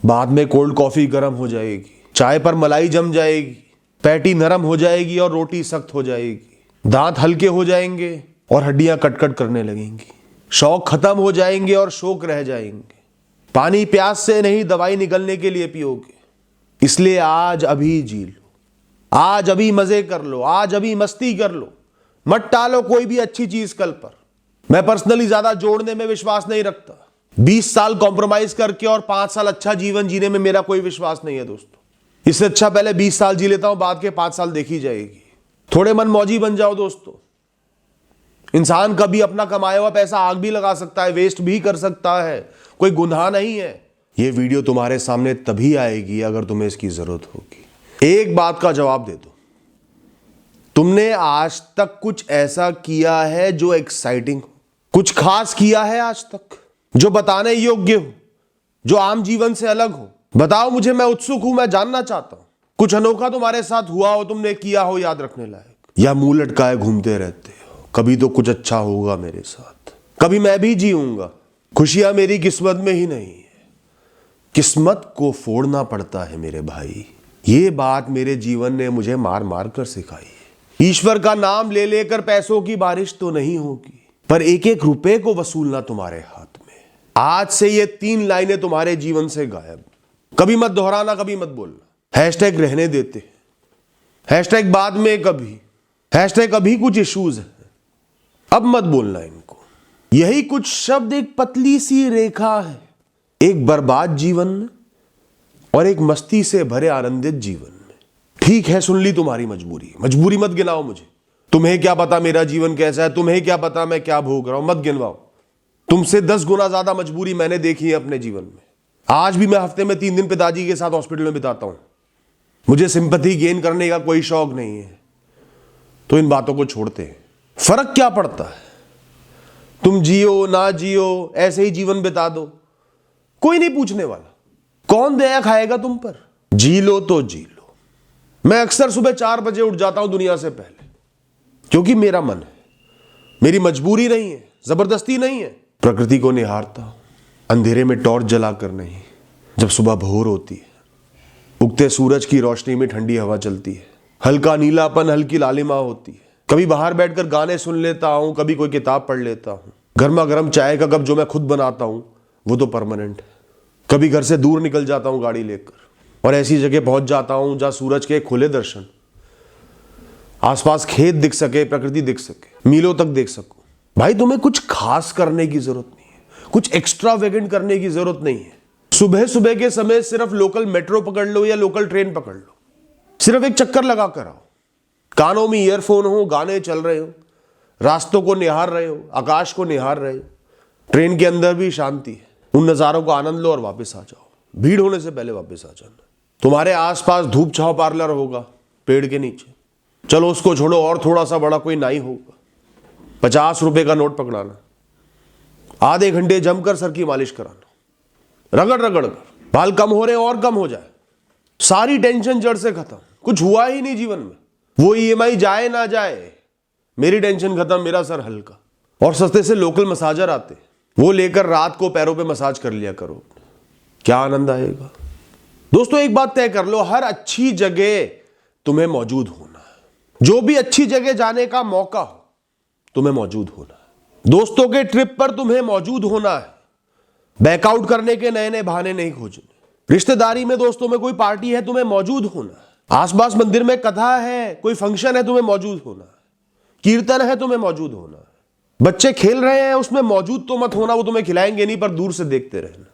बाद में cold coffee गर्म हो जाएगी, चाय पर मलाई जम जाएगी, पैटी नरम हो जाएगी और रोटी सख्त हो जाएगी, दांत हल्के हो जाएंगे और हड्डियां कटकट करने लगेंगी, शौक खत्म हो जाएंगे और शौक रह जाएंगे। पानी प्यास से नहीं, दवाई निकलने के लिए पियोगे। इसलिए आज अभी जी लो, आज अभी मजे कर लो, आज अभी मस्ती कर लो, मत टालो कोई भी अच्छी चीज कल पर। मैं पर्सनली ज्यादा जोड़ने में विश्वास नहीं रखता। 20 साल कॉम्प्रोमाइज करके और 5 साल अच्छा जीवन जीने में मेरा कोई विश्वास नहीं है दोस्तों। इससे अच्छा पहले 20 साल जी लेता हूं, बाद के 5 साल देखी जाएगी। थोड़े मन मौजी बन जाओ दोस्तों। इंसान कभी अपना कमाया हुआ पैसा आग भी लगा सकता है, वेस्ट भी कर सकता है, कोई गुनाह नहीं है। यह वीडियो तुम्हारे सामने तभी आएगी अगर तुम्हें इसकी जरूरत होगी। एक बात का जवाब दे दो, तुमने आज तक कुछ ऐसा किया है जो एक्साइटिंग हो? कुछ खास किया है आज तक जो बताने योग्य हो, जो आम जीवन से अलग हो? बताओ मुझे, मैं उत्सुक हूं, मैं जानना चाहता हूं। कुछ अनोखा तुम्हारे साथ हुआ हो, तुमने किया हो याद रखने लायक, या मुंह लटकाए घूमते रहते हो? कभी तो कुछ अच्छा होगा मेरे साथ, कभी मैं भी जीऊंगा। खुशियां मेरी किस्मत में ही नहीं है, किस्मत को फोड़ना पड़ता है मेरे भाई। ये बात मेरे जीवन ने मुझे मार मार कर सिखाई है। ईश्वर का नाम ले लेकर पैसों की बारिश तो नहीं होगी, पर एक एक रुपए को वसूलना तुम्हारे हाथ में। आज से ये 3 लाइनें तुम्हारे जीवन से गायब। कभी मत दोहराना, कभी मत बोलना। हैशटैग रहने देते, हैशटैग बाद में कभी, हैशटैग अभी कुछ इश्यूज है, अब मत बोलना इनको। यही कुछ शब्द एक पतली सी रेखा है, एक बर्बाद जीवन में और एक मस्ती से भरे आनंदित जीवन में। ठीक है, सुन ली तुम्हारी मजबूरी, मजबूरी मत गिनाओ मुझे। तुम्हें क्या पता मेरा जीवन कैसा है, तुम्हें क्या पता मैं क्या भोग रहा हूं, मत गिनवाओ। तुमसे 10 गुना ज्यादा मजबूरी मैंने देखी है अपने जीवन में। आज भी मैं हफ्ते में 3 दिन पिताजी के साथ हॉस्पिटल में बिताता हूं। मुझे सिंपैथी गेन करने का कोई शौक नहीं है, तो इन बातों को छोड़ते हैं। फर्क क्या पड़ता है, तुम जियो ना जियो, ऐसे ही जीवन बिता दो, कोई नहीं पूछने वाला। कौन दया खाएगा तुम पर? जी लो तो जी लो। मैं अक्सर सुबह 4 बजे उठ जाता हूं दुनिया से पहले, क्योंकि मेरा मन है, मेरी मजबूरी नहीं है, जबरदस्ती नहीं है। प्रकृति को निहारता हूं, अंधेरे में टॉर्च जलाकर नहीं। जब सुबह भोर होती है, उगते सूरज की रोशनी में ठंडी हवा चलती है, हल्का नीलापन, हल्की लालिमा होती है। कभी बाहर बैठकर गाने सुन लेता हूं, कभी कोई किताब पढ़ लेता हूं। गर्मा गर्म चाय का कप जो मैं खुद बनाता हूं वो तो परमानेंट है। कभी घर से दूर निकल जाता हूं गाड़ी लेकर और ऐसी जगह पहुंच जाता हूं जहां सूरज के खुले दर्शन, आसपास खेत दिख सके, प्रकृति दिख सके, मीलों तक देख सकूं। भाई तुम्हें कुछ खास करने की जरूरत नहीं है, कुछ एक्स्ट्रावेगेंट करने की जरूरत नहीं है। सुबह सुबह के समय सिर्फ लोकल मेट्रो पकड़ लो या लोकल ट्रेन पकड़ लो, सिर्फ एक चक्कर लगा कर आओ। कानों में ईयरफोन हो, गाने चल रहे हो, रास्तों को निहार रहे हो, आकाश को निहार रहे हो। ट्रेन के अंदर भी शांति है, उन नजारों को आनंद लो और वापस आ जाओ। भीड़ होने से पहले वापस आ जाना। तुम्हारे आसपास धूप छांव पार्लर होगा पेड़ के नीचे, चलो उसको छोड़ो, और थोड़ा सा बड़ा कोई नाई होगा। 50 रुपए का नोट पकड़ाना, आधे घंटे जमकर सर की मालिश कराना, रगड़ रगड़ कर, बाल कम हो रहे और कम हो जाए, सारी टेंशन जड़ से खत्म। कुछ हुआ ही नहीं जीवन में, वो EMI जाए ना जाए, मेरी टेंशन खत्म, मेरा सर हल्का। और सस्ते से लोकल मसाजर आते, वो लेकर रात को पैरों पे मसाज कर लिया करो, क्या आनंद आएगा। दोस्तों एक बात तय कर लो, हर अच्छी जगह तुम्हें मौजूद होना है। जो भी अच्छी जगह जाने का मौका हो तुम्हें मौजूद होना है। दोस्तों के ट्रिप पर तुम्हें मौजूद होना है, बैकआउट करने के नए नए बहाने नहीं खोजने। रिश्तेदारी में, दोस्तों में कोई पार्टी है, तुम्हें मौजूद होना है। आसपास मंदिर में कथा है, कोई फंक्शन है, तुम्हें मौजूद होना है। कीर्तन है, तुम्हें मौजूद होना है। बच्चे खेल रहे हैं, उसमें मौजूद तो मत होना, वो तुम्हें खिलाएंगे नहीं, पर दूर से देखते रहना।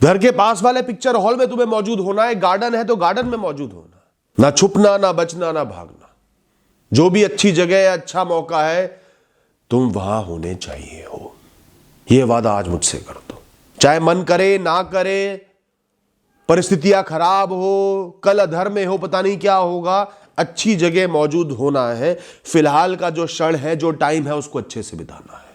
घर के पास वाले पिक्चर हॉल में तुम्हें मौजूद होना है। गार्डन है तो गार्डन में मौजूद होना, ना छुपना, ना बचना, ना भागना। जो भी अच्छी जगह है, अच्छा मौका है, तुम वहां होने चाहिए हो। यह वादा आज मुझसे कर दो, चाहे मन करे ना करे, परिस्थितियां खराब हो, कल अधर में हो, पता नहीं क्या होगा, अच्छी जगह मौजूद होना है। फिलहाल का जो क्षण है, जो टाइम है, उसको अच्छे से बिताना है।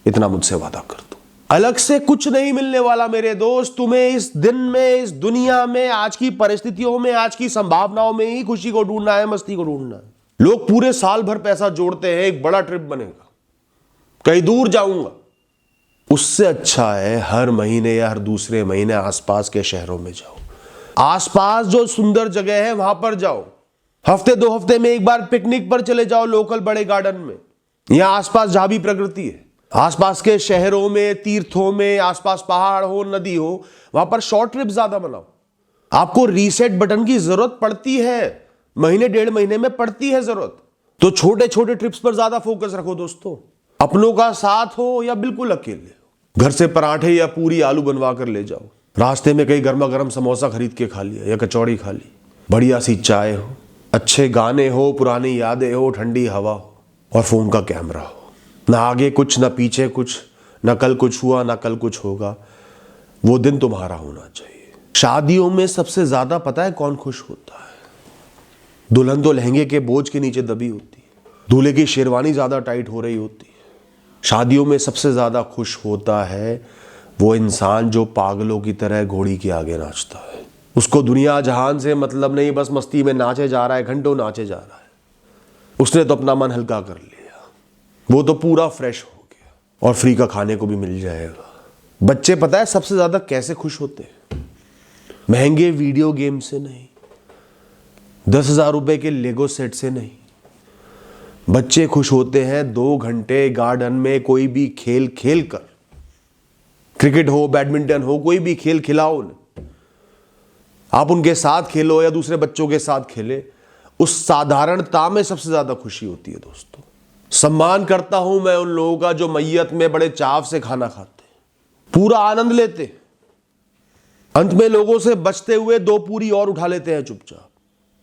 इतना मुझसे वादा कर दो। अलग से कुछ नहीं मिलने वाला मेरे दोस्त। तुम्हें इस दिन में, इस दुनिया में, आज की परिस्थितियों में, आज की संभावनाओं में ही खुशी को ढूंढना है, मस्ती को ढूंढना है। लोग पूरे साल भर पैसा जोड़ते हैं, एक बड़ा ट्रिप बनेगा, कहीं दूर जाऊंगा, उससे अच्छा है हर महीने या हर दूसरे महीने आसपास के शहरों में जाओ, आसपास जो सुंदर जगह है वहां पर जाओ। हफ्ते 2 हफ्ते में एक बार पिकनिक पर चले जाओ लोकल बड़े गार्डन में, या आसपास जहां भी प्रकृति है, आसपास के शहरों में, तीर्थों में, आसपास पहाड़ हो, नदी हो, वहां पर शॉर्ट ट्रिप ज्यादा बनाओ। आपको रीसेट बटन की जरूरत पड़ती है, महीने 1.5 महीने में पड़ती है जरूरत, तो छोटे छोटे ट्रिप्स पर ज्यादा फोकस रखो दोस्तों। अपनों का साथ हो या बिल्कुल अकेले हो, घर से पराठे या पूरी आलू बनवा कर ले जाओ, रास्ते में कहीं गर्मा गर्म समोसा खरीद के खा लिया या कचौड़ी खा ली, बढ़िया सी चाय हो, अच्छे गाने हो, पुरानी यादें हो, ठंडी हवा हो और फोन का कैमरा हो। ना आगे कुछ, ना पीछे कुछ, ना कल कुछ हुआ, ना कल कुछ होगा। वो दिन तुम्हारा होना चाहिए। शादियों में सबसे ज्यादा पता है कौन खुश होता है? दुल्हन तो लहंगे के बोझ के नीचे दबी होती है, दूल्हे की शेरवानी ज्यादा टाइट हो रही होती है। शादियों में सबसे ज्यादा खुश होता है वो इंसान जो पागलों की तरह घोड़ी के आगे नाचता है। उसको दुनिया जहान से मतलब नहीं, बस मस्ती में नाचे जा रहा है, घंटों नाचे जा रहा है। उसने तो अपना मन हल्का कर लिया, वो तो पूरा फ्रेश हो गया और फ्री का खाने को भी मिल जाएगा। बच्चे पता है सबसे ज्यादा कैसे खुश होते हैं? महंगे वीडियो गेम से नहीं, 10,000 रुपए के लेगो सेट से नहीं। बच्चे खुश होते हैं 2 घंटे गार्डन में कोई भी खेल खेल कर, क्रिकेट हो, बैडमिंटन हो, कोई भी खेल खिलाओ उन्हें। आप उनके साथ खेलो या दूसरे बच्चों के साथ खेले, उस साधारणता में सबसे ज्यादा खुशी होती है दोस्तों। सम्मान करता हूं मैं उन लोगों का जो मैयत में बड़े चाव से खाना खाते, पूरा आनंद लेते, अंत में लोगों से बचते हुए 2 पूरी और उठा लेते हैं चुपचाप।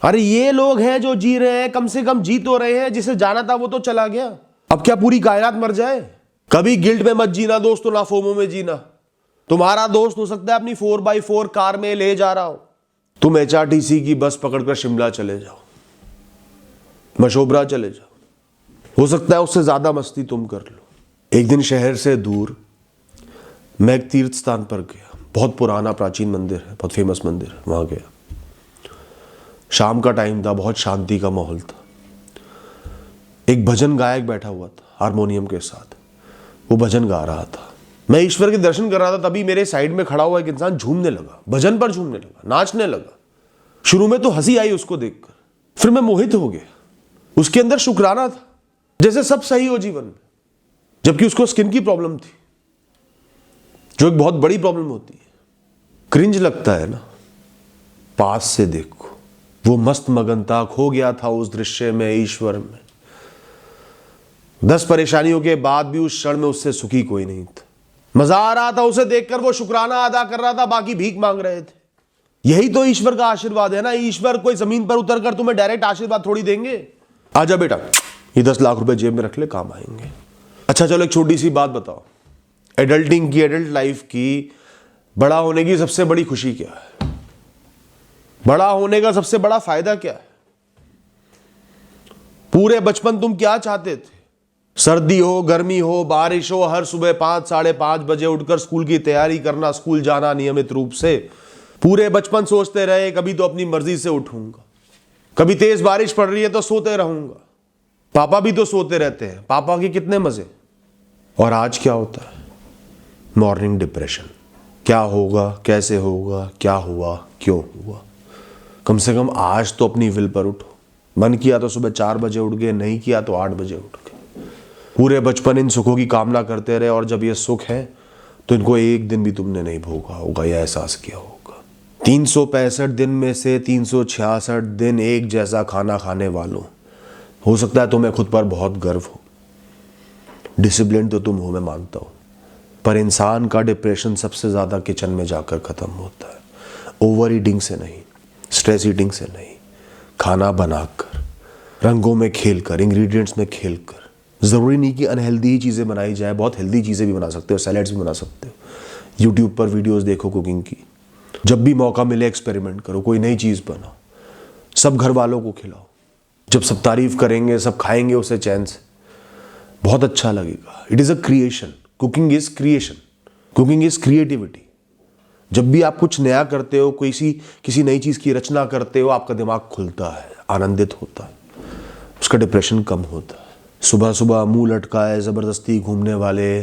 अरे ये लोग हैं जो जी रहे हैं, कम से कम जी तो रहे हैं। जिसे जाना था वो तो चला गया, अब क्या पूरी कायनात मर जाए? कभी गिल्ट में मत जीना दोस्तों, ना फोमो में जीना। तुम्हारा दोस्त हो सकता है अपनी 4x4 कार में ले जा रहा हो, तुम HRTC की बस पकड़कर शिमला चले जाओ, मशोबरा चले जाओ, हो सकता है उससे ज्यादा मस्ती तुम कर लो। एक दिन शहर से दूर मैं एक तीर्थ स्थान पर गया, बहुत पुराना प्राचीन मंदिर है, बहुत फेमस मंदिर है, वहां गया। शाम का टाइम था, बहुत शांति का माहौल था। एक भजन गायक बैठा हुआ था हारमोनियम के साथ, वो भजन गा रहा था। मैं ईश्वर के दर्शन कर रहा था, तभी मेरे साइड में खड़ा हुआ एक इंसान झूमने लगा, भजन पर झूमने लगा, नाचने लगा। शुरू में तो हंसी आई उसको देखकर, फिर मैं मोहित हो गया। उसके अंदर शुक्राना था, जैसे सब सही हो जीवन में, जबकि उसको स्किन की प्रॉब्लम थी, जो एक बहुत बड़ी प्रॉब्लम होती है। क्रिंज लगता है ना? पास से देखो, वो मस्त मगनता खो गया था उस दृश्य में, ईश्वर में। 10 परेशानियों के बाद भी उस क्षण में उससे सुखी कोई नहीं था। मजा आ रहा था उसे देखकर, वो शुक्राना अदा कर रहा था, बाकी भीख मांग रहे थे। यही तो ईश्वर का आशीर्वाद है ना। ईश्वर कोई जमीन पर उतरकर तुम्हें डायरेक्ट आशीर्वाद थोड़ी देंगे। आजा बेटा, ये 10 लाख रुपए जेब में रख ले, काम आएंगे। अच्छा चलो एक छोटी सी बात बताओ, एडल्टिंग की, एडल्ट लाइफ की, बड़ा होने की सबसे बड़ी खुशी क्या है? बड़ा होने का सबसे बड़ा फायदा क्या है? पूरे बचपन तुम क्या चाहते थे? सर्दी हो, गर्मी हो, बारिश हो, हर सुबह 5, 5:30 बजे उठकर स्कूल की तैयारी करना, स्कूल जाना नियमित रूप से। पूरे बचपन सोचते रहे कभी तो अपनी मर्जी से उठूंगा, कभी तेज बारिश पड़ रही है तो सोते रहूंगा। पापा भी तो सोते रहते हैं, पापा के कितने मजे। और आज क्या होता है? Morning depression. क्या होगा, कैसे होगा, क्या हुआ, क्यों हुआ। कम से कम आज तो अपनी विल पर उठो। मन किया तो सुबह 4 बजे उठ गए, नहीं किया तो 8 बजे उठ गए। पूरे बचपन इन सुखों की कामना करते रहे, और जब ये सुख है तो इनको एक दिन भी तुमने नहीं भोगा होगा या एहसास किया होगा। 365 दिन में से 366 दिन एक जैसा खाना खाने वालों, हो सकता है तुम्हें खुद पर बहुत गर्व हो, डिसिप्लिन तो तुम हो, मैं मानता हूं, पर इंसान का डिप्रेशन सबसे ज्यादा किचन में जाकर खत्म होता है। ओवर ईटिंग से नहीं, स्ट्रेस ईटिंग से नहीं, खाना बनाकर, रंगों में खेलकर, इंग्रेडिएंट्स में खेलकर। जरूरी नहीं कि अनहेल्दी ही चीजें बनाई जाए, बहुत हेल्दी चीजें भी बना सकते हो, सैलेड्स भी बना सकते हो। यूट्यूब पर वीडियोस देखो कुकिंग की, जब भी मौका मिले एक्सपेरिमेंट करो, कोई नई चीज बनाओ, सब घर वालों को खिलाओ। जब सब तारीफ करेंगे, सब खाएंगे उसे चैन से, बहुत अच्छा लगेगा। It is a creation. Cooking is creation, cooking is creativity. जब भी आप कुछ नया करते हो, किसी नई चीज की रचना करते हो, आपका दिमाग खुलता है, आनंदित होता है, उसका डिप्रेशन कम होता है। सुबह सुबह मुंह लटका है, जबरदस्ती घूमने वाले,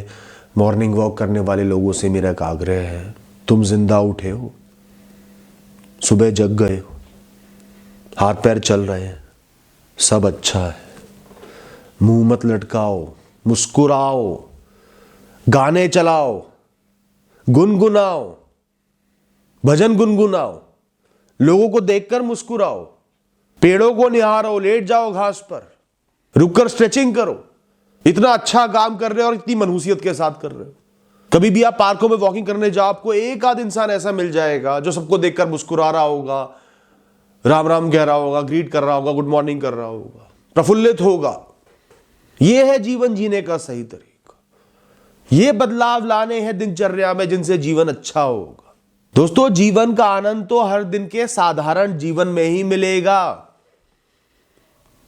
मॉर्निंग वॉक करने वाले लोगों से मेरा एक आग्रह है, तुम जिंदा उठे हो, सुबह जग गए हो, हाथ पैर चल रहे हैं, सब अच्छा है। मुंह मत लटकाओ, मुस्कुराओ, गाने चलाओ, गुनगुनाओ, भजन गुनगुनाओ, लोगों को देखकर मुस्कुराओ, पेड़ों को निहारो, लेट जाओ घास पर, रुककर स्ट्रेचिंग करो। इतना अच्छा काम कर रहे हो और इतनी मनहूसियत के साथ कर रहे हो। कभी भी आप पार्कों में वॉकिंग करने जाओ, आपको एक आध इंसान ऐसा मिल जाएगा जो सबको देखकर मुस्कुरा रहा होगा, राम राम कह रहा होगा, ग्रीट कर रहा होगा, गुड मॉर्निंग कर रहा होगा, प्रफुल्लित होगा। यह है जीवन जीने का सही तरीका। ये बदलाव लाने हैं दिनचर्या में जिनसे जीवन अच्छा होगा। दोस्तों, जीवन का आनंद तो हर दिन के साधारण जीवन में ही मिलेगा।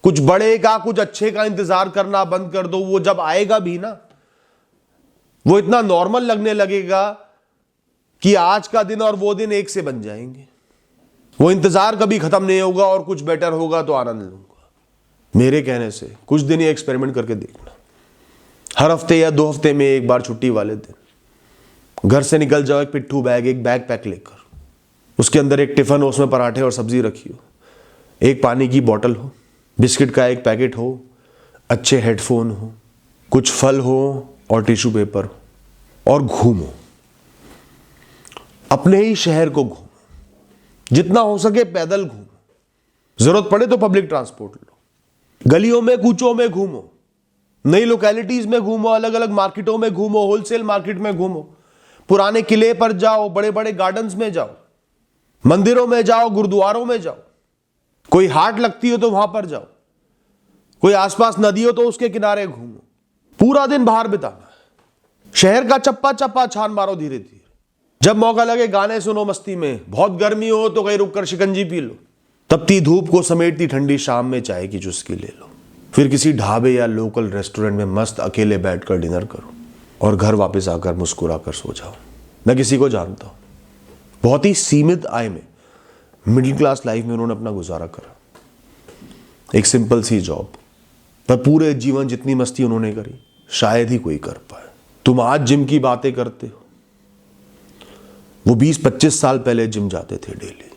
कुछ बड़े का, कुछ अच्छे का इंतजार करना बंद कर दो। वो जब आएगा भी ना, वो इतना नॉर्मल लगने लगेगा कि आज का दिन और वो दिन एक से बन जाएंगे। वो इंतजार कभी खत्म नहीं होगा और कुछ बेटर होगा तो आनंद लूंगा। मेरे कहने से कुछ दिन ये एक्सपेरिमेंट करके देखना। हर हफ्ते या 2 हफ्ते में एक बार छुट्टी वाले दिन घर से निकल जाओ, एक पिट्ठू बैग, एक बैग पैक लेकर। उसके अंदर एक टिफिन हो, उसमें पराठे और सब्जी रखी हो, एक पानी की बोतल हो, बिस्किट का एक पैकेट हो, अच्छे हेडफोन हो, कुछ फल हो और टिश्यू पेपर हो, और घूमो। अपने ही शहर को घूमो, जितना हो सके पैदल घूमो, जरूरत पड़े तो पब्लिक ट्रांसपोर्ट लो। गलियों में कूचों में घूमो, नई लोकेलिटीज में घूमो, अलग अलग मार्केटों में घूमो, होलसेल मार्केट में घूमो, पुराने किले पर जाओ, बड़े बड़े गार्डन्स में जाओ, मंदिरों में जाओ, गुरुद्वारों में जाओ। कोई हाट लगती हो तो वहां पर जाओ, कोई आसपास नदी हो तो उसके किनारे घूमो। पूरा दिन बाहर बिताना है। शहर का चप्पा चप्पा छान मारो धीरे धीरे। जब मौका लगे गाने सुनो मस्ती में। बहुत गर्मी हो तो कहीं रुककर शिकंजी पी लो। तपती धूप को समेटती ठंडी शाम में चाय की चुस्की ले लो। फिर किसी ढाबे या लोकल रेस्टोरेंट में मस्त अकेले बैठकर डिनर करो और घर वापस आकर मुस्कुरा कर सो जाओ। मैं किसी को जानता हूं, बहुत ही सीमित आय में, मिडिल क्लास लाइफ में उन्होंने अपना गुजारा करा, एक सिंपल सी जॉब, पर पूरे जीवन जितनी मस्ती उन्होंने करी शायद ही कोई कर पाए। तुम आज जिम की बातें करते हो, वो 20-25 साल पहले जिम जाते थे, डेली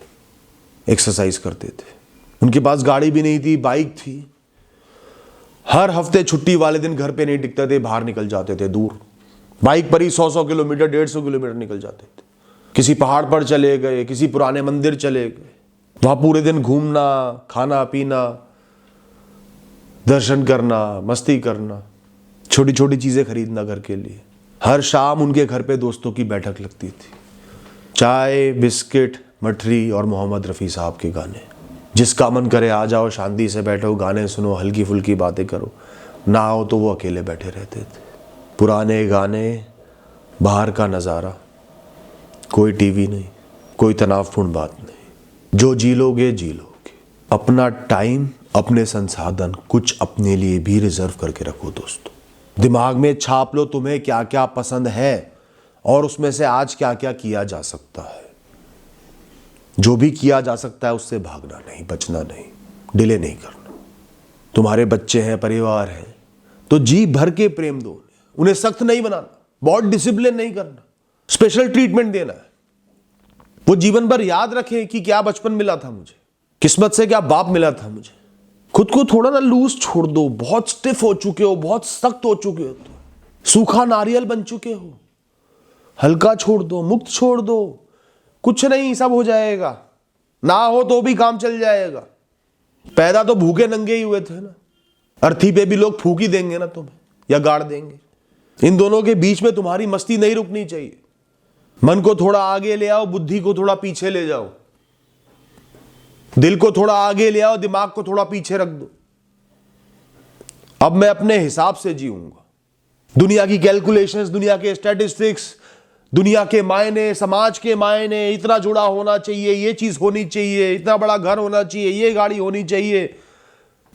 एक्सरसाइज करते थे। उनके पास गाड़ी भी नहीं थी, बाइक थी। हर हफ्ते छुट्टी वाले दिन घर पे नहीं टिकते थे, बाहर निकल जाते थे दूर, बाइक पर ही 100-100 किलोमीटर, 150 किलोमीटर निकल जाते थे। किसी पहाड़ पर चले गए, किसी पुराने मंदिर चले गए, वहां पूरे दिन घूमना, खाना पीना, दर्शन करना, मस्ती करना, छोटी छोटी चीजें खरीदना घर के लिए। हर शाम उनके घर पे दोस्तों की बैठक लगती थी, चाय, बिस्किट, मठरी और मोहम्मद रफ़ी साहब के गाने। जिसका मन करे आ जाओ, शांति से बैठो, गाने सुनो, हल्की फुल्की बातें करो। ना हो तो वो अकेले बैठे रहते थे। पुराने गाने, बाहर का नज़ारा, कोई टीवी नहीं, कोई तनावपूर्ण बात नहीं। जो जी लोगे जी लोगे। अपना टाइम, अपने संसाधन कुछ अपने लिए भी रिजर्व करके रखो दोस्तों। दिमाग में छाप लो तुम्हें क्या क्या पसंद है और उसमें से आज क्या क्या किया जा सकता है। जो भी किया जा सकता है उससे भागना नहीं, बचना नहीं, डिले नहीं करना। तुम्हारे बच्चे हैं, परिवार है, तो जी भर के प्रेम दो उन्हें। सख्त नहीं बनाना, बहुत डिसिप्लिन नहीं करना, स्पेशल ट्रीटमेंट देना है। वो जीवन भर याद रखें कि क्या बचपन मिला था मुझे, किस्मत से क्या बाप मिला था मुझे। खुद को थोड़ा ना लूज छोड़ दो। बहुत स्टिफ हो चुके हो, बहुत सख्त हो चुके हो, तो सूखा नारियल बन चुके हो। हल्का छोड़ दो, मुक्त छोड़ दो। कुछ नहीं, सब हो जाएगा। ना हो तो भी काम चल जाएगा। पैदा तो भूखे नंगे ही हुए थे ना। अर्थी पे भी लोग फूक ही देंगे ना तुम्हें, या गाड़ देंगे। इन दोनों के बीच में तुम्हारी मस्ती नहीं रुकनी चाहिए। मन को थोड़ा आगे ले आओ, बुद्धि को थोड़ा पीछे ले जाओ। दिल को थोड़ा आगे ले आओ, दिमाग को थोड़ा पीछे रख दो। अब मैं अपने हिसाब से जीऊंगा। दुनिया की कैलकुलेशंस, दुनिया के स्टैटिस्टिक्स, दुनिया के मायने, समाज के मायने, इतना जुड़ा होना चाहिए, ये चीज होनी चाहिए, इतना बड़ा घर होना चाहिए, ये गाड़ी होनी चाहिए,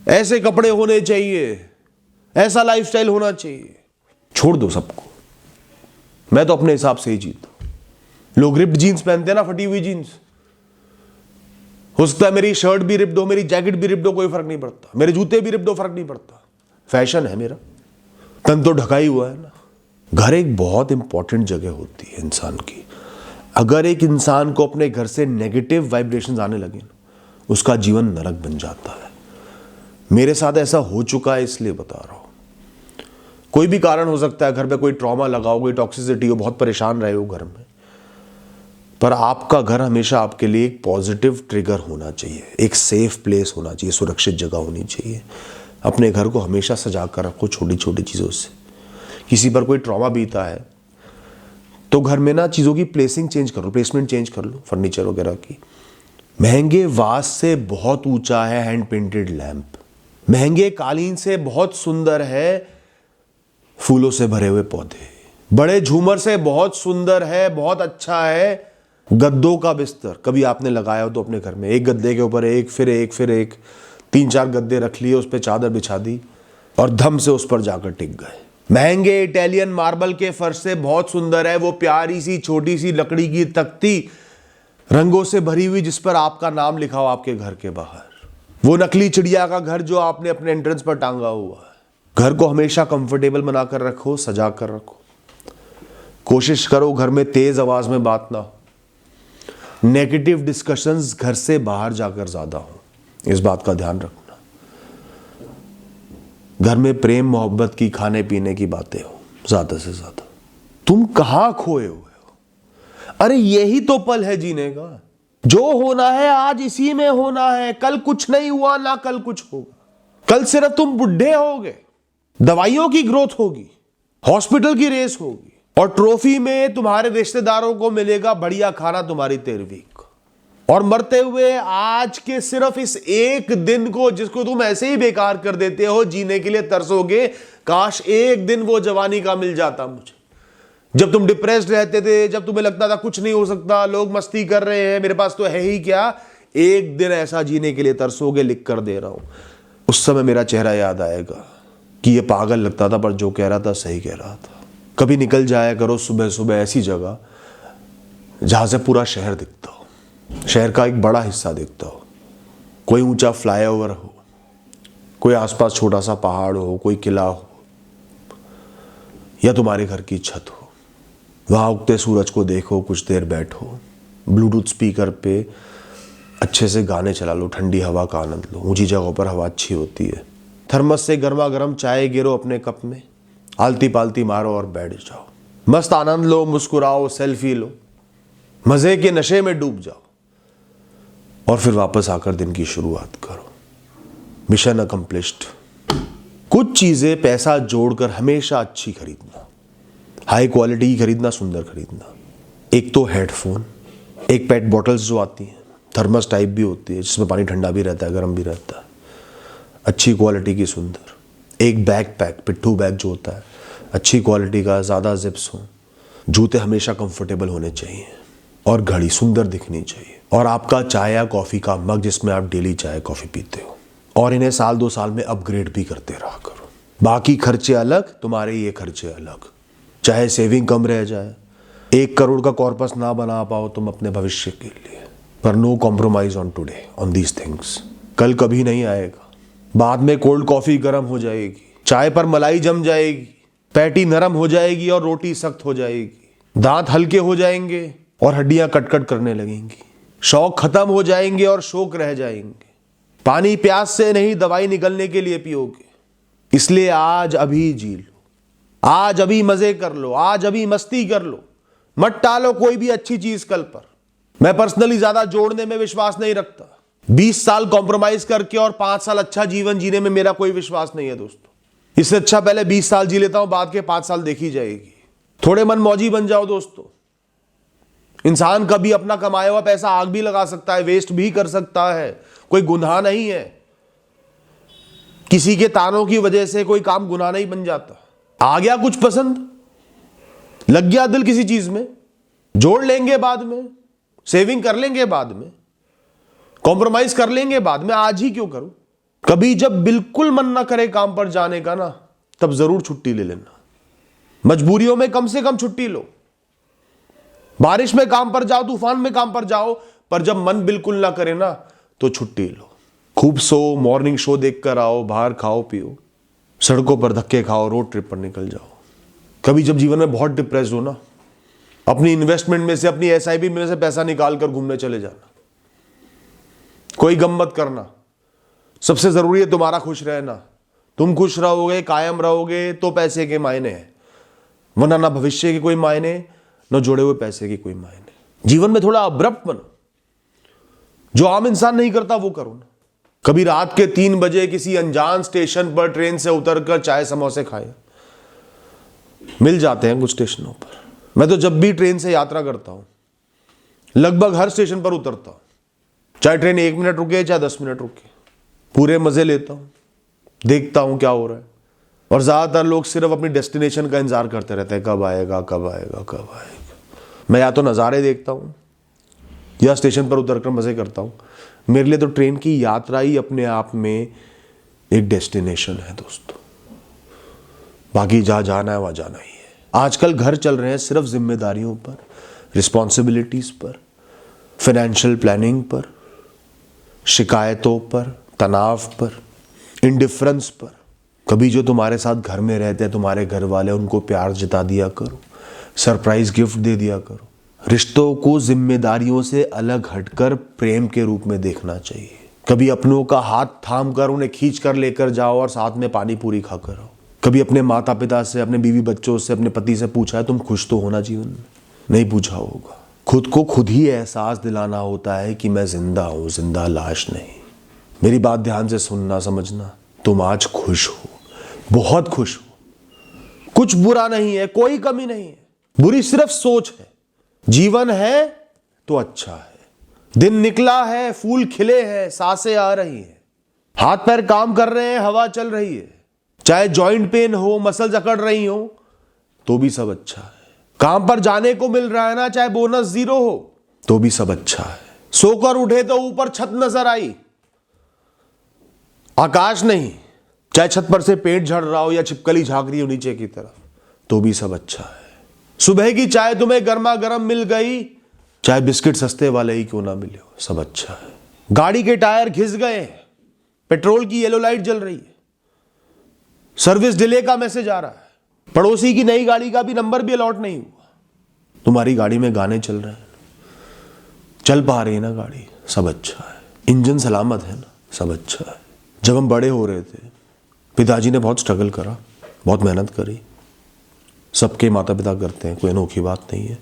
ऐसे कपड़े होने चाहिए, ऐसा लाइफस्टाइल होना चाहिए। छोड़ दो सबको। मैं तो अपने हिसाब से ही जीता हूं। लोग रिप्ड जीन्स पहनते हैं ना, फटी हुई जीन्स। हो सकता है मेरी शर्ट भी रिप्ड हो, मेरी जैकेट भी रिप्ड हो, कोई फर्क नहीं पड़ता। मेरे जूते भी रिप्ड हो, फर्क नहीं पड़ता। फैशन है मेरा। तन तो ढका ही हुआ है ना। घर एक बहुत इंपॉर्टेंट जगह होती है इंसान की। अगर एक इंसान को अपने घर से नेगेटिव वाइब्रेशंस आने लगे ना, उसका जीवन नरक बन जाता है। मेरे साथ ऐसा हो चुका है, इसलिए बता रहा हूं। कोई भी कारण हो सकता है, घर पे कोई ट्रॉमा लगा हो, कोई टॉक्सिसिटी हो, बहुत परेशान रहे हो घर में, पर आपका घर हमेशा आपके लिए एक पॉजिटिव ट्रिगर होना चाहिए, एक सेफ प्लेस होना चाहिए, सुरक्षित जगह होनी चाहिए। अपने घर को हमेशा सजा कर रखो छोटी छोटी चीज़ों से। किसी पर कोई ट्रॉमा बीता है तो घर में ना चीज़ों की प्लेसिंग चेंज कर लो, प्लेसमेंट चेंज कर लो, फर्नीचर वगैरह की। महंगे वास से बहुत ऊंचा है हैंड पेंटेड लैंप। महंगे कालीन से बहुत सुंदर है फूलों से भरे हुए पौधे। बड़े झूमर से बहुत सुंदर है, बहुत अच्छा है गद्दों का बिस्तर। कभी आपने लगाया हो तो अपने घर में, एक गद्दे के ऊपर एक, फिर एक, फिर एक, 3-4 गद्दे रख लिए, उस पर चादर बिछा दी और धम से उस पर जाकर टिक गए। महंगे इटालियन मार्बल के फर्श से बहुत सुंदर है वो प्यारी सी छोटी सी लकड़ी की तख्ती, रंगों से भरी हुई, जिस पर आपका नाम लिखा हो आपके घर के बाहर। वो नकली चिड़िया का घर जो आपने अपने एंट्रेंस पर टांगा हुआ है। घर को हमेशा कंफर्टेबल बनाकर रखो, सजा कर रखो। कोशिश करो घर में तेज आवाज में बात ना हो। नेगेटिव डिस्कशंस घर से बाहर जाकर ज्यादा हो, इस बात का ध्यान रखना। घर में प्रेम मोहब्बत की, खाने पीने की बातें हो ज्यादा से ज्यादा। तुम कहां खोए हुए हो? अरे यही तो पल है जीने का। जो होना है आज इसी में होना है। कल कुछ नहीं हुआ, ना कल कुछ होगा। कल सिर्फ तुम बुढ़े होगे, दवाइयों की ग्रोथ होगी, हॉस्पिटल की रेस होगी, और ट्रॉफी में तुम्हारे रिश्तेदारों को मिलेगा बढ़िया खाना तुम्हारी 13वीं को। और मरते हुए आज के सिर्फ इस एक दिन को, जिसको तुम ऐसे ही बेकार कर देते हो, जीने के लिए तरसोगे। काश एक दिन वो जवानी का मिल जाता मुझे, जब तुम डिप्रेस्ड रहते थे, जब तुम्हें लगता था कुछ नहीं हो सकता, लोग मस्ती कर रहे हैं, मेरे पास तो है ही क्या। एक दिन ऐसा जीने के लिए तरसोगे, लिख कर दे रहा हूं। उस समय मेरा चेहरा याद आएगा कि ये पागल लगता था, पर जो कह रहा था सही कह रहा था। कभी निकल जाया करो सुबह सुबह ऐसी जगह जहां से पूरा शहर दिखता हो, शहर का एक बड़ा हिस्सा दिखता हो। कोई ऊंचा फ्लाईओवर हो, कोई आसपास छोटा सा पहाड़ हो, कोई किला हो, या तुम्हारे घर की छत हो। वहां उगते सूरज को देखो, कुछ देर बैठो, ब्लूटूथ स्पीकर पे अच्छे से गाने चला लो, ठंडी हवा का आनंद लो। ऊंची जगहों पर हवा अच्छी होती है। थर्मस से गर्मा गर्म चाय गिरो अपने कप में, आलती पालती मारो और बैठ जाओ। मस्त आनंद लो, मुस्कुराओ, सेल्फी लो, मजे के नशे में डूब जाओ, और फिर वापस आकर दिन की शुरुआत करो। Mission accomplished. कुछ चीजें पैसा जोड़कर हमेशा अच्छी खरीदना, हाई क्वालिटी की खरीदना, सुंदर खरीदना। एक तो हेडफोन, एक पेट बॉटल्स जो आती हैं, थर्मस टाइप भी होती है, जिसमें पानी ठंडा भी रहता है, गर्म भी रहता है, अच्छी क्वालिटी की, सुंदर। एक बैकपैक, पिट्ठू बैग जो होता है, अच्छी क्वालिटी का, ज़्यादा जिप्स हो। जूते हमेशा कंफर्टेबल होने चाहिए, और घड़ी सुंदर दिखनी चाहिए। और आपका चाय या कॉफ़ी का मग, जिसमें आप डेली चाय कॉफ़ी पीते हो, और इन्हें 1-2 साल में अपग्रेड भी करते रहा करो। बाकी खर्चे अलग, तुम्हारे ये खर्चे अलग। चाहे सेविंग कम रह जाए, 1 करोड़ का कॉर्पस ना बना पाओ तुम अपने भविष्य के लिए, पर no compromise on today on these things. कल कभी नहीं आएगा। बाद में कोल्ड कॉफी गर्म हो जाएगी, चाय पर मलाई जम जाएगी, पैटी नरम हो जाएगी और रोटी सख्त हो जाएगी। दांत हल्के हो जाएंगे और हड्डियां कटकट करने लगेंगी। शौक खत्म हो जाएंगे और शौक रह जाएंगे। पानी प्यास से नहीं, दवाई निकलने के लिए पियोगे। इसलिए आज अभी जी लो, आज अभी मजे कर लो, आज अभी मस्ती कर लो। मत टालो कोई भी अच्छी चीज कल पर। मैं पर्सनली ज्यादा जोड़ने में विश्वास नहीं रखता। 20 साल कॉम्प्रोमाइज करके और 5 साल अच्छा जीवन जीने में मेरा कोई विश्वास नहीं है दोस्तों। इससे अच्छा पहले 20 साल जी लेता हूं, बाद के 5 साल देखी जाएगी। थोड़े मन मौजी बन जाओ दोस्तों। इंसान कभी अपना कमाया हुआ पैसा आग भी लगा सकता है, वेस्ट भी कर सकता है, कोई गुनाह नहीं है। किसी के तानों की वजह से कोई काम गुनाह नहीं बन जाता। आ गया कुछ पसंद, लग गया दिल किसी चीज में, जोड़ लेंगे बाद में, सेविंग कर लेंगे बाद में, कॉम्प्रोमाइज कर लेंगे बाद में। आज ही क्यों करूं? कभी जब बिल्कुल मन ना करे काम पर जाने का ना, तब जरूर छुट्टी ले लेना। मजबूरियों में कम से कम छुट्टी लो। बारिश में काम पर जाओ, तूफान में काम पर जाओ, पर जब मन बिल्कुल ना करे ना, तो छुट्टी लो। खूब सो, मॉर्निंग शो देख कर आओ, बाहर खाओ पियो, सड़कों पर धक्के खाओ, रोड ट्रिप पर निकल जाओ। कभी जब जीवन में बहुत डिप्रेस्ड हो ना, अपनी इन्वेस्टमेंट में से, अपनी SIP में से पैसा निकाल कर घूमने चले जाना। कोई गम मत करना। सबसे जरूरी है तुम्हारा खुश रहना। तुम खुश रहोगे, कायम रहोगे तो पैसे के मायने हैं, वरना ना भविष्य के कोई मायने, न जुड़े हुए पैसे के कोई मायने। जीवन में थोड़ा अब्रप्ट बनो, जो आम इंसान नहीं करता वो करो ना। कभी रात के 3 बजे किसी अनजान स्टेशन पर ट्रेन से उतरकर चाय समोसे खाए। मिल जाते हैं कुछ स्टेशनों पर। मैं तो जब भी ट्रेन से यात्रा करता हूं, लगभग हर स्टेशन पर उतरता हूं, चाहे ट्रेन 1 मिनट रुके चाहे 10 मिनट रुके, पूरे मजे लेता हूं, देखता हूं क्या हो रहा है। और ज्यादातर लोग सिर्फ अपनी डेस्टिनेशन का इंतजार करते रहते हैं, कब आएगा कब आएगा कब आएगा। मैं या तो नज़ारे देखता हूं या स्टेशन पर उतरकर मजे करता हूं। मेरे लिए तो ट्रेन की यात्रा ही अपने आप में एक डेस्टिनेशन है दोस्तों। बाकी जहां जाना है वहां जाना ही है। आजकल घर चल रहे हैं सिर्फ जिम्मेदारियों पर, रिस्पॉन्सिबिलिटीज पर, फाइनेंशियल प्लानिंग पर, शिकायतों पर, तनाव पर, इंडिफरेंस पर। कभी जो तुम्हारे साथ घर में रहते हैं तुम्हारे घर वाले, उनको प्यार जता दिया करो, सरप्राइज गिफ्ट दे दिया करो। रिश्तों को जिम्मेदारियों से अलग हटकर प्रेम के रूप में देखना चाहिए। कभी अपनों का हाथ थाम कर उन्हें खींच कर लेकर जाओ और साथ में पानी पूरी खाकर आओ। कभी अपने माता पिता से, अपने बीवी बच्चों से, अपने पति से पूछा है तुम खुश तो होना जीवन में? नहीं पूछा होगा। खुद को खुद ही एहसास दिलाना होता है कि मैं जिंदा हूं, जिंदा लाश नहीं। मेरी बात ध्यान से सुनना, समझना। तुम आज खुश हो, बहुत खुश हो। कुछ बुरा नहीं है, कोई कमी नहीं है। बुरी सिर्फ सोच है। जीवन है तो अच्छा है। दिन निकला है, फूल खिले हैं, सांसें आ रही हैं, हाथ पैर काम कर रहे हैं, हवा चल रही है। चाहे जॉइंट पेन हो, मसल्स अकड़ रही हो, तो भी सब अच्छा है। काम पर जाने को मिल रहा है ना, चाहे बोनस 0 हो, तो भी सब अच्छा है। सोकर उठे तो ऊपर छत नजर आई, आकाश नहीं। चाहे छत पर से पेट झड़ रहा हो या छिपकली झांक रही हो नीचे की तरफ, तो भी सब अच्छा है। सुबह की चाय तुम्हें गर्मा गर्म मिल गई, चाहे बिस्किट सस्ते वाले ही क्यों ना मिले हो, सब अच्छा है। गाड़ी के टायर घिस गए, पेट्रोल की येलो लाइट जल रही है, सर्विस डिले का मैसेज आ रहा है, पड़ोसी की नई गाड़ी का भी नंबर भी अलॉट नहीं हुआ, तुम्हारी गाड़ी में गाने चल रहे हैं, चल पा रही है ना गाड़ी, सब अच्छा है। इंजन सलामत है ना, सब अच्छा है। जब हम बड़े हो रहे थे, पिताजी ने बहुत स्ट्रगल करा, बहुत मेहनत करी। सबके माता पिता करते हैं, कोई अनोखी बात नहीं है,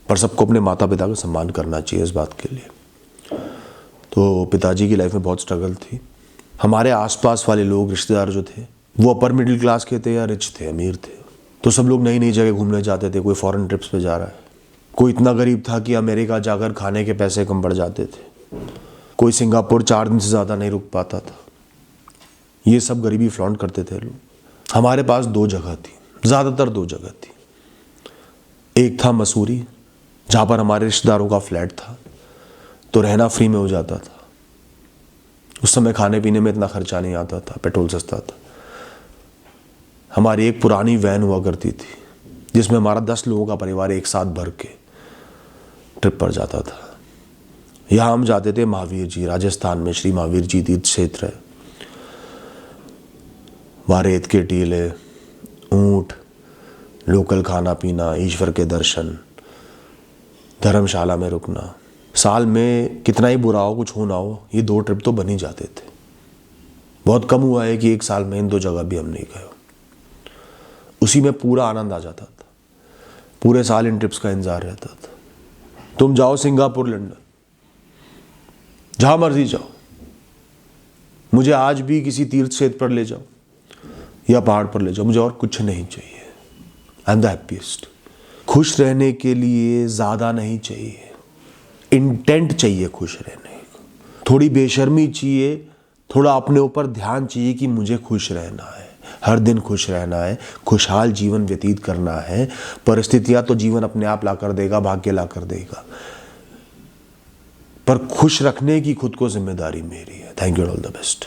पर सबको अपने माता पिता का सम्मान करना चाहिए इस बात के लिए। तो पिताजी की लाइफ में बहुत स्ट्रगल थी। हमारे आसपास वाले लोग, रिश्तेदार जो थे, वो अपर मिडिल क्लास के थे या रिच थे, अमीर थे। तो सब लोग नई नई जगह घूमने जाते थे। कोई फॉरेन ट्रिप्स पे जा रहा है, कोई इतना गरीब था कि अमेरिका जाकर खाने के पैसे कम पड़ जाते थे, कोई सिंगापुर 4 दिन से ज़्यादा नहीं रुक पाता था। ये सब गरीबी फ्लॉन्ट करते थे लोग। हमारे पास 2 जगह थी, ज़्यादातर 2 जगह थी। एक था मसूरी, जहाँ पर हमारे रिश्तेदारों का फ्लैट था, तो रहना फ्री में हो जाता था। उस समय खाने पीने में इतना खर्चा नहीं आता था, पेट्रोल सस्ता था। हमारी एक पुरानी वैन हुआ करती थी, जिसमें हमारा 10 लोगों का परिवार एक साथ भर के ट्रिप पर जाता था। यहाँ हम जाते थे महावीर जी, राजस्थान में श्री महावीर जी तीर्थ क्षेत्र है। वहाँ रेत के टीले, ऊँट, लोकल खाना पीना, ईश्वर के दर्शन, धर्मशाला में रुकना। साल में कितना ही बुरा हो, कुछ हो ना हो, ये 2 ट्रिप तो बन ही जाते थे। बहुत कम हुआ है कि एक साल में इन 2 जगह भी हम नहीं गए। उसी में पूरा आनंद आ जाता था, पूरे साल इन ट्रिप्स का इंतजार रहता था। तुम जाओ सिंगापुर, लंदन, जहां मर्जी जाओ, मुझे आज भी किसी तीर्थ क्षेत्र पर ले जाओ या पहाड़ पर ले जाओ, मुझे और कुछ नहीं चाहिए। I am the happiest. खुश रहने के लिए ज़्यादा नहीं चाहिए, इंटेंट चाहिए खुश रहने को। थोड़ी बेशर्मी चाहिए, थोड़ा अपने ऊपर ध्यान चाहिए कि मुझे खुश रहना है, हर दिन खुश रहना है, खुशहाल जीवन व्यतीत करना है। परिस्थितियां तो जीवन अपने आप ला कर देगा, भाग्य ला कर देगा, पर खुश रखने की खुद को जिम्मेदारी मेरी है। Thank you, all the best.